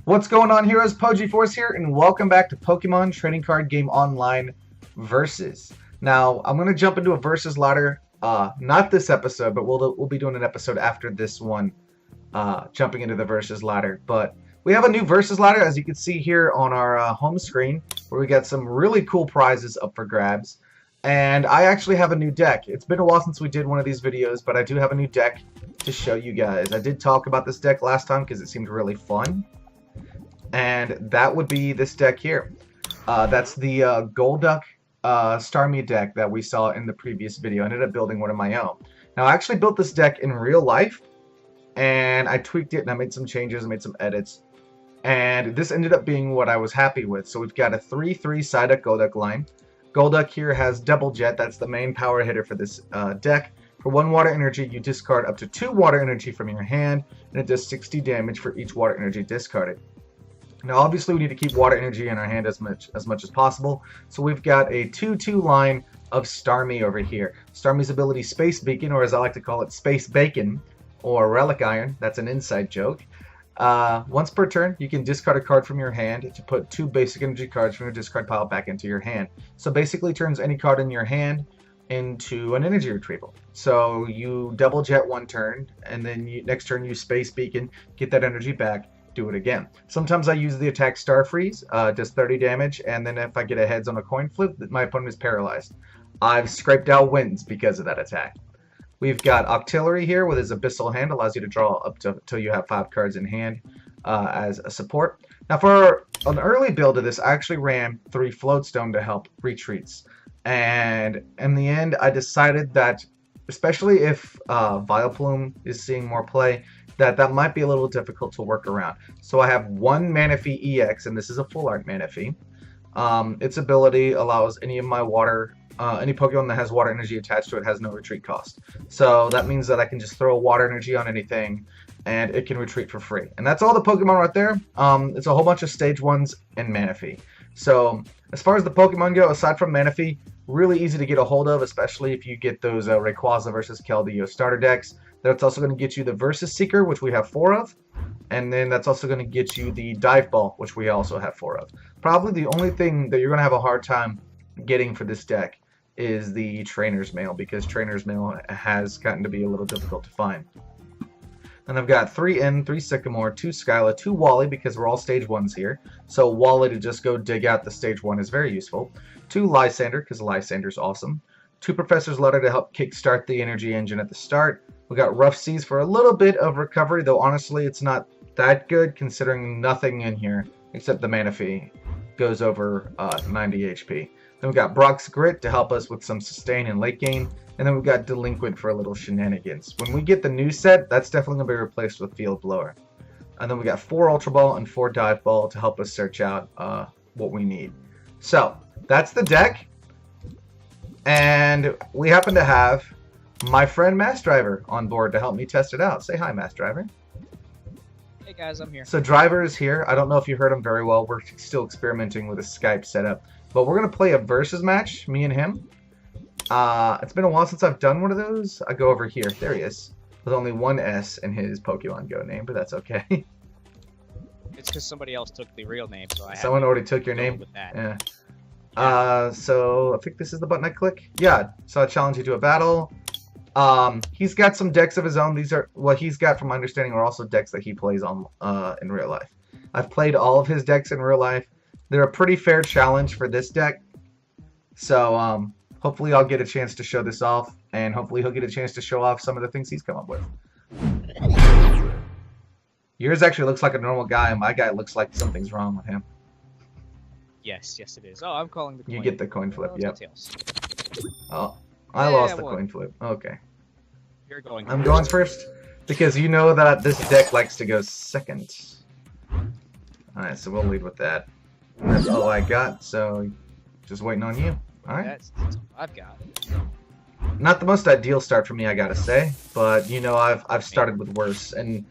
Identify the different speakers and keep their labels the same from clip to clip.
Speaker 1: What's going on, heroes? PoGForce here, and welcome back to Pokemon Trading Card Game Online Versus. Now, I'm going to jump into a Versus ladder, not this episode, but we'll be doing an episode after this one, jumping into the Versus ladder. But we have a new Versus ladder, as you can see here on our home screen, where we got some really cool prizes up for grabs. And I actually have a new deck. It's been a while since we did one of these videos, but I do have a new deck to show you guys. I did talk about this deck last time because it seemed really fun. And that would be this deck here. That's the Golduck Starmie deck that we saw in the previous video. I ended up building one of my own. Now, I actually built this deck in real life, and I tweaked it, and I made some changes, I made some edits. And this ended up being what I was happy with. So we've got a 3-3 Psyduck Golduck line. Golduck here has Double Jet. That's the main power hitter for this deck. For 1 water energy, you discard up to 2 water energy from your hand, and it does 60 damage for each water energy discarded. Now, obviously, we need to keep water energy in our hand as much as possible. So we've got a 2-2 line of Starmie over here. Starmie's ability, Space Beacon, or as I like to call it, Space Bacon, or Relic Iron. That's an inside joke. Once per turn, you can discard a card from your hand to put 2 basic energy cards from your discard pile back into your hand. So basically turns any card in your hand into an energy retrieval. So you double jet one turn, and then next turn you Space Beacon, get that energy back, do it again. Sometimes I use the attack Star Freeze, does 30 damage, and then if I get a heads on a coin flip, my opponent is paralyzed. I've scraped out wins because of that attack. We've got Octillery here with his Abyssal Hand, allows you to draw up till you have 5 cards in hand as a support. Now for an early build of this, I actually ran 3 Floatstone to help retreats. And in the end, I decided that, especially if Vileplume is seeing more play, that might be a little difficult to work around. So I have 1 Manaphy EX, and this is a full art Manaphy. Its ability allows any of my water, any Pokemon that has water energy attached to it has no retreat cost. So that means that I can just throw water energy on anything, and it can retreat for free. And that's all the Pokemon right there. It's a whole bunch of Stage 1s and Manaphy. So as far as the Pokemon go, aside from Manaphy, really easy to get a hold of, especially if you get those Rayquaza versus Keldeo starter decks. That's also going to get you the Versus Seeker, which we have 4 of. And then that's also going to get you the Dive Ball, which we also have 4 of. Probably the only thing that you're going to have a hard time getting for this deck is the Trainer's Mail, because Trainer's Mail has gotten to be a little difficult to find. And I've got 3 N, 3 Sycamore, 2 Skyla, 2 Wally, because we're all Stage 1s here. So Wally to just go dig out the Stage 1 is very useful. 2 Lysander, because Lysander's awesome. 2 Professor's Letter to help kickstart the energy engine at the start. We got Rough Seas for a little bit of recovery, though honestly it's not that good considering nothing in here except the Manaphy goes over 90 HP. Then we got Brock's Grit to help us with some sustain and late game. And then we've got Delinquent for a little shenanigans. When we get the new set, that's definitely going to be replaced with Field Blower. And then we got 4 Ultra Ball and 4 Dive Ball to help us search out what we need. So, that's the deck. And we happen to have my friend Massdriver on board to help me test it out. Say hi, Massdriver.
Speaker 2: Hey guys, I'm here.
Speaker 1: So Driver is here. I don't know if you heard him very well. We're still experimenting with a Skype setup. But we're going to play a versus match, me and him. It's been a while since I've done one of those. I go over here. There he is. With only 1 S in his Pokemon Go name, but that's okay.
Speaker 2: It's because somebody else took the real name, so I
Speaker 1: Someone already took your name?
Speaker 2: With that.
Speaker 1: Yeah. So I think this is the button I click. Yeah, so I challenge you to a battle. He's got some decks of his own. These are what he's got, from my understanding, are also decks that he plays on in real life. I've played all of his decks in real life. They're a pretty fair challenge for this deck. So hopefully I'll get a chance to show this off, and hopefully he'll get a chance to show off some of the things he's come up with. Yours actually looks like a normal guy, and my guy looks like something's wrong with him.
Speaker 2: Yes, it is. Oh, I'm calling the coin.
Speaker 1: You get the coin flip, yep.
Speaker 2: Tails.
Speaker 1: Oh, I lost the coin flip. Okay.
Speaker 2: You're going
Speaker 1: I'm going first, because you know that this deck likes to go second. Alright, so we'll lead with that. And that's all I got, so just waiting on you. Alright.
Speaker 2: That's all I've got.
Speaker 1: Not the most ideal start for me, I gotta say, but you know I've started with worse, and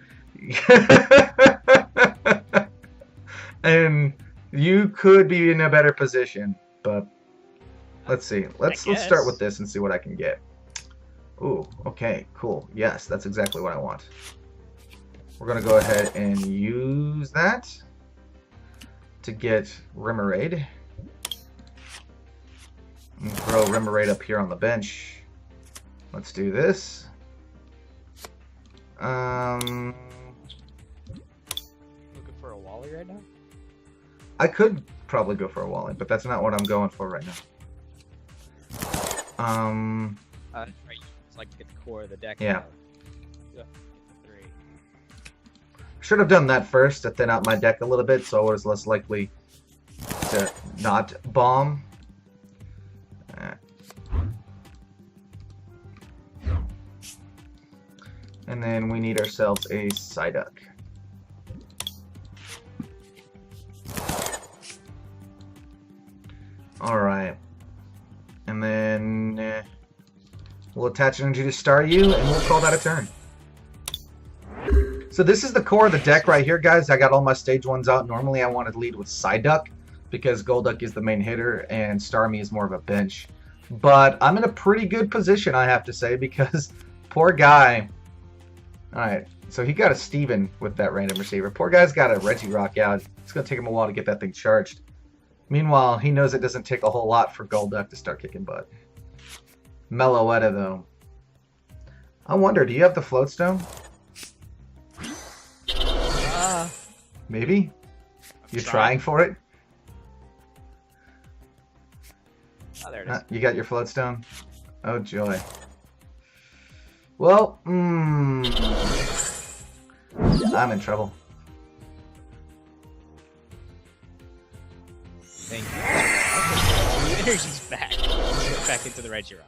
Speaker 1: and you could be in a better position, but let's see. Let's start with this and see what I can get. Ooh, okay, cool. Yes, that's exactly what I want. We're gonna go ahead and use that. to get Remoraid. And throw Remoraid up here on the bench. Let's do this.
Speaker 2: Looking for a Wally right now?
Speaker 1: I could probably go for a Wally, but that's not what I'm going for right now.
Speaker 2: Right. It's like get the core of the deck.
Speaker 1: Yeah.
Speaker 2: Yeah. 3.
Speaker 1: Should have done that first to thin out my deck a little bit, so I was less likely to not bomb. And then we need ourselves a Psyduck. Alright. And then we'll attach energy to Staryu, and we'll call that a turn. So this is the core of the deck right here, guys. I got all my stage 1s out. Normally I want to lead with Psyduck, because Golduck is the main hitter, and Starmie is more of a bench. But I'm in a pretty good position, I have to say, because poor guy... Alright, so he got a Steven with that random receiver. Poor guy's got a Regirock out. It's going to take him a while to get that thing charged. Meanwhile, he knows it doesn't take a whole lot for Golduck to start kicking butt. Meloetta, though. I wonder, do you have the Floatstone? Maybe? You're trying for it?
Speaker 2: Oh, there it is.
Speaker 1: You got your Floatstone? Oh, joy. Well, I'm in trouble.
Speaker 2: Thank you. Energy's back. Let's get back into the Regirock.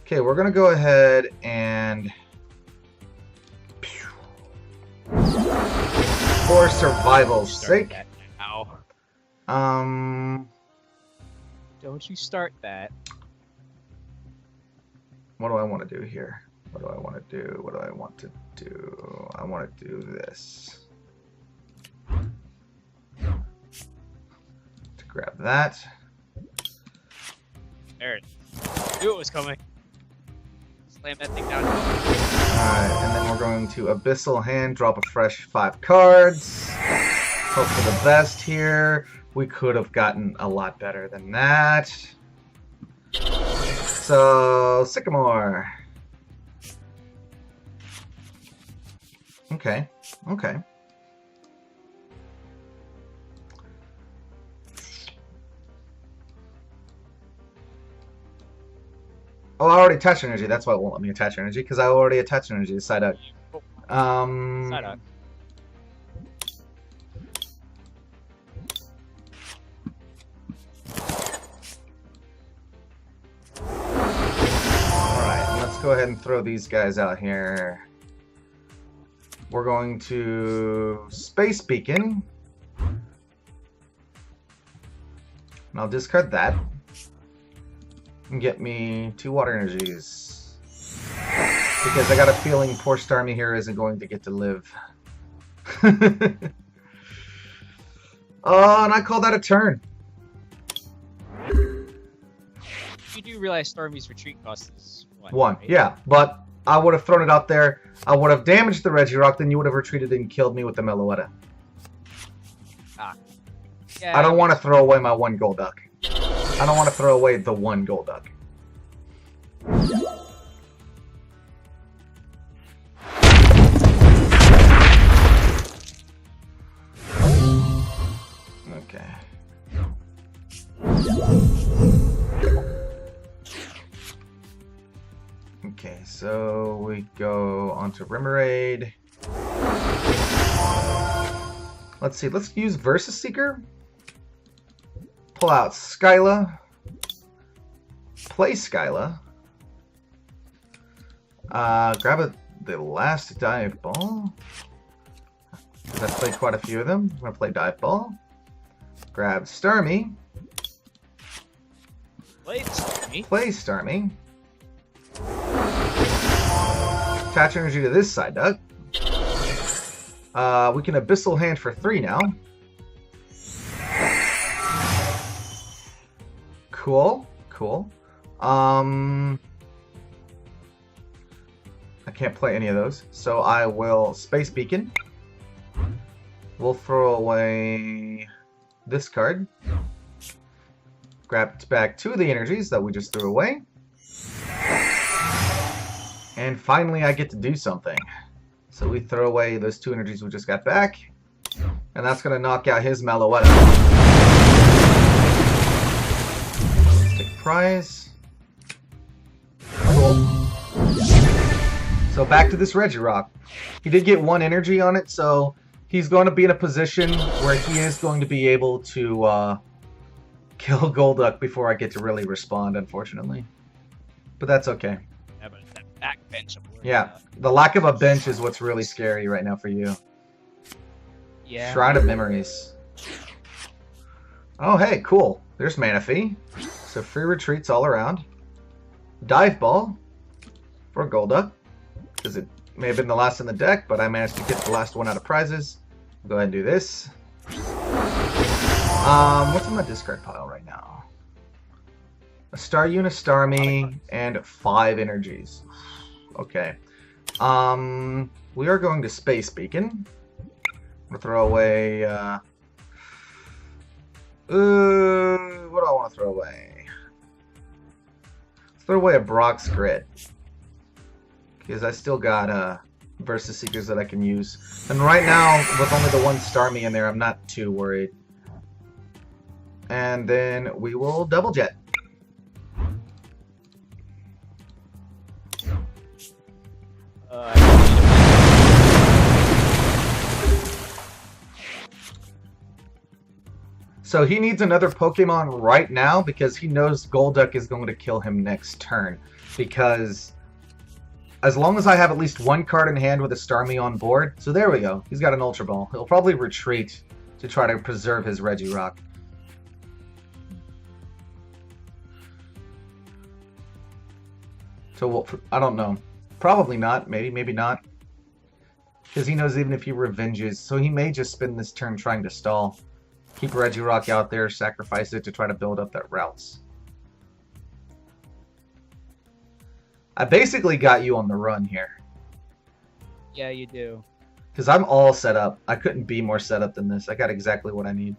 Speaker 1: Okay, we're gonna go ahead and for survival's sake.
Speaker 2: Don't you start that.
Speaker 1: What do I want to do here? What do I want to do? What do I want to do? I want to do this. To grab that.
Speaker 2: There it is. Knew it was coming. Slam that thing down.
Speaker 1: Alright, and then we're going to Abyssal Hand, drop a fresh 5 cards. Hope for the best here. We could have gotten a lot better than that. So, Sycamore. Okay, okay. Oh, I already attached energy. That's why it won't let me attach energy, because I already attached energy to Psyduck.
Speaker 2: Psyduck.
Speaker 1: Alright, let's go ahead and throw these guys out here. We're going to Space Beacon. And I'll discard that. And get me 2 water energies. Because I got a feeling poor Starmie here isn't going to get to live. Oh, and I call that a turn.
Speaker 2: You do realize Stormy's retreat cost is 1,
Speaker 1: 1,
Speaker 2: right?
Speaker 1: yeah. But I would have thrown it out there. I would have damaged the Regirock, then you would have retreated and killed me with the Meloetta.
Speaker 2: Ah. Yeah,
Speaker 1: I don't want to throw away my 1 Golduck. I don't want to throw away the 1 Golduck. Okay. Okay, so we go onto Remoraid. Let's see, let's use Versus Seeker. Pull out Skyla. Play Skyla. Grab the last Dive Ball. Because I've played quite a few of them. I'm going to play Dive Ball. Grab Starmie.
Speaker 2: Play Starmie.
Speaker 1: Play Starmie. Attach energy to this Psyduck. We can Abyssal Hand for 3 now. Cool, cool. I can't play any of those. So I will Space Beacon. We'll throw away this card. Grab back 2 of the energies that we just threw away. And finally I get to do something. So we throw away those 2 energies we just got back. And that's going to knock out his Meloetta. Let's take a prize. Cool. So back to this Regirock. He did get 1 energy on it, so he's going to be in a position where he is going to be able to kill Golduck before I get to really respond, unfortunately. But that's okay.
Speaker 2: Yeah, but that back bench.
Speaker 1: Yeah, the lack of a bench is what's really scary right now for you.
Speaker 2: Yeah.
Speaker 1: Shrine of Memories. Oh, hey, cool. There's Manaphy. So free retreats all around. Dive Ball for Golduck, because it may have been the last in the deck, but I managed to get the last one out of prizes. Go ahead and do this. What's in my discard pile right now? A Staryu, a Starmie, and 5 energies. Okay. We are going to Space Beacon. I'm gonna throw away. What do I want to throw away? Let's throw away a Brock's Grid, because I still got Versus Seekers that I can use. And right now, with only the 1 Starmie in there, I'm not too worried. And then we will Double Jet. So he needs another Pokemon right now because he knows Golduck is going to kill him next turn. Because as long as I have at least 1 card in hand with a Starmie on board, so there we go. He's got an Ultra Ball. He'll probably retreat to try to preserve his Regirock. So we'll, I don't know. Probably not. Maybe, maybe not. Because he knows even if he revenges, so he may just spend this turn trying to stall. Keep Regirock out there, sacrifice it to try to build up that routes. I basically got you on the run here.
Speaker 2: Yeah, you do.
Speaker 1: Because I'm all set up. I couldn't be more set up than this. I got exactly what I need.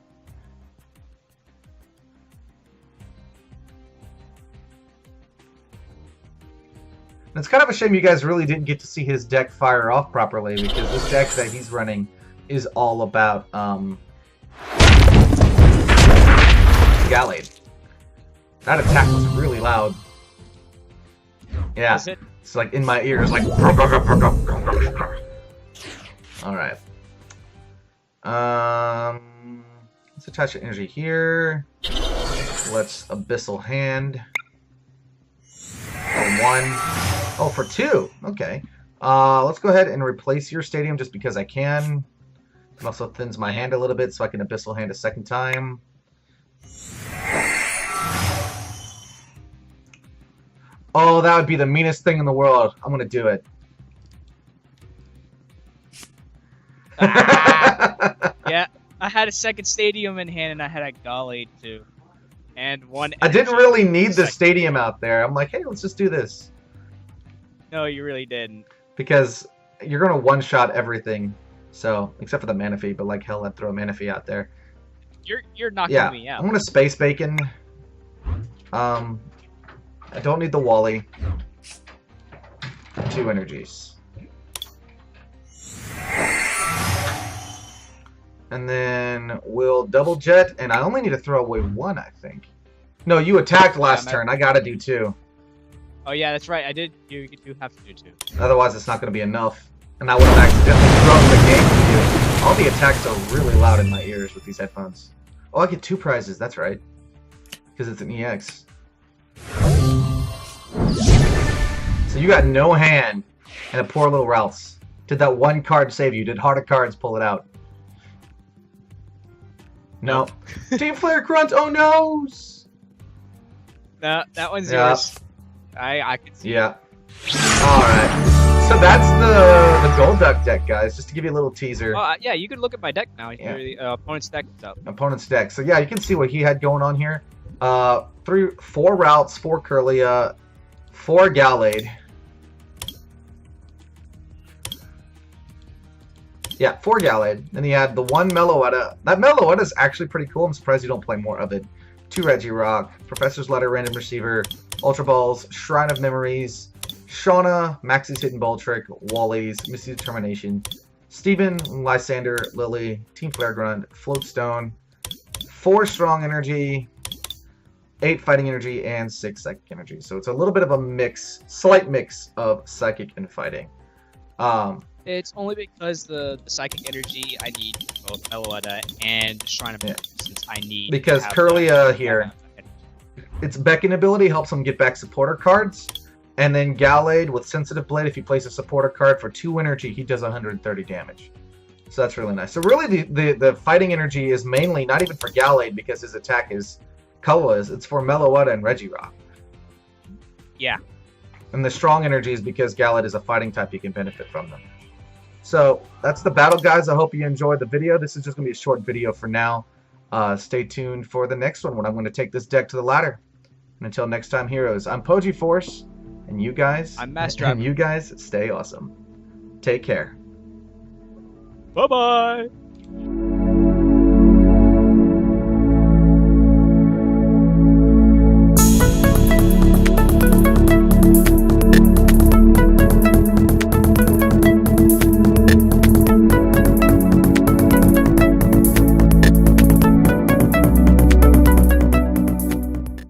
Speaker 1: And it's kind of a shame you guys really didn't get to see his deck fire off properly, because this deck that he's running is all about Gallade. That attack was really loud. Yeah,
Speaker 2: Is it?
Speaker 1: it's like in my ears, like. All right. Let's attach the energy here. Let's Abyssal Hand. For 1. Oh, for 2. Okay. Let's go ahead and replace your stadium just because I can. It also thins my hand a little bit so I can Abyssal Hand a second time. Oh, that would be the meanest thing in the world. I'm gonna do it.
Speaker 2: Yeah, I had a second stadium in hand and I had a Gallade too. And 1
Speaker 1: I didn't really need the stadium out there. I'm like, hey, let's just do this.
Speaker 2: No, you really didn't.
Speaker 1: Because you're gonna one-shot everything. So, except for the Manaphy, but like hell, I'd throw a Manaphy out there.
Speaker 2: You're knocking
Speaker 1: Yeah,
Speaker 2: me out.
Speaker 1: I'm gonna Space Bacon. I don't need the Wally. 2 energies. And then we'll Double Jet, and I only need to throw away 1, I think. No, you attacked last turn. I gotta do 2.
Speaker 2: Oh yeah, that's right. I did. You do have to do 2.
Speaker 1: Otherwise, it's not gonna be enough. And I would have accidentally thrown the game to you. All the attacks are really loud in my ears with these headphones. Oh, I get 2 prizes. That's right. Because it's an EX. So you got no hand and a poor little Ralphs. Did that 1 card save you? Did Heart of Cards pull it out? No. Team Flare Grunt, oh no!
Speaker 2: No, that one's yours. I can see.
Speaker 1: Yeah. Alright. So that's the Golduck deck, guys. Just to give you a little teaser.
Speaker 2: Oh, yeah, you can look at my deck now.
Speaker 1: Yeah.
Speaker 2: The opponent's deck is up.
Speaker 1: Opponent's deck. So yeah, you can see what he had going on here. 4 routes, 4 Curlia, 4 Gallade, Yeah, 4 Gallade. Then he had the 1 Meloetta. That Meloetta is actually pretty cool. I'm surprised you don't play more of it. 2 Regirock, Professor's Letter, Random Receiver, Ultra Balls, Shrine of Memories, Shauna, Maxie's Hidden Ball Trick, Wally's, Misty Determination, Steven, Lysander, Lily, Team Flare Grunt, Floatstone, 4 Strong Energy, 8 Fighting Energy, and 6 Psychic Energy. So it's a little bit of a mix, slight mix of Psychic and Fighting.
Speaker 2: It's only because the Psychic Energy I need both Meloetta and Shrine of Memories, since I need.
Speaker 1: Because Curlia here, its Beckon ability helps him get back supporter cards, and then Gallade with Sensitive Blade, if you place a supporter card for 2 energy, he does 130 damage. So that's really nice. So really the fighting energy is mainly not even for Gallade because his attack is colorless. It's for Meloetta and Regirock.
Speaker 2: Yeah.
Speaker 1: And the strong energy is because Gallade is a fighting type, you can benefit from them. So that's the battle, guys. I hope you enjoyed the video. This is just going to be a short video for now. Stay tuned for the next one when I'm going to take this deck to the ladder. And until next time, heroes, I'm PTCGO, and you guys,
Speaker 2: I'm Massdriver.
Speaker 1: And you guys stay awesome. Take care.
Speaker 2: Bye-bye.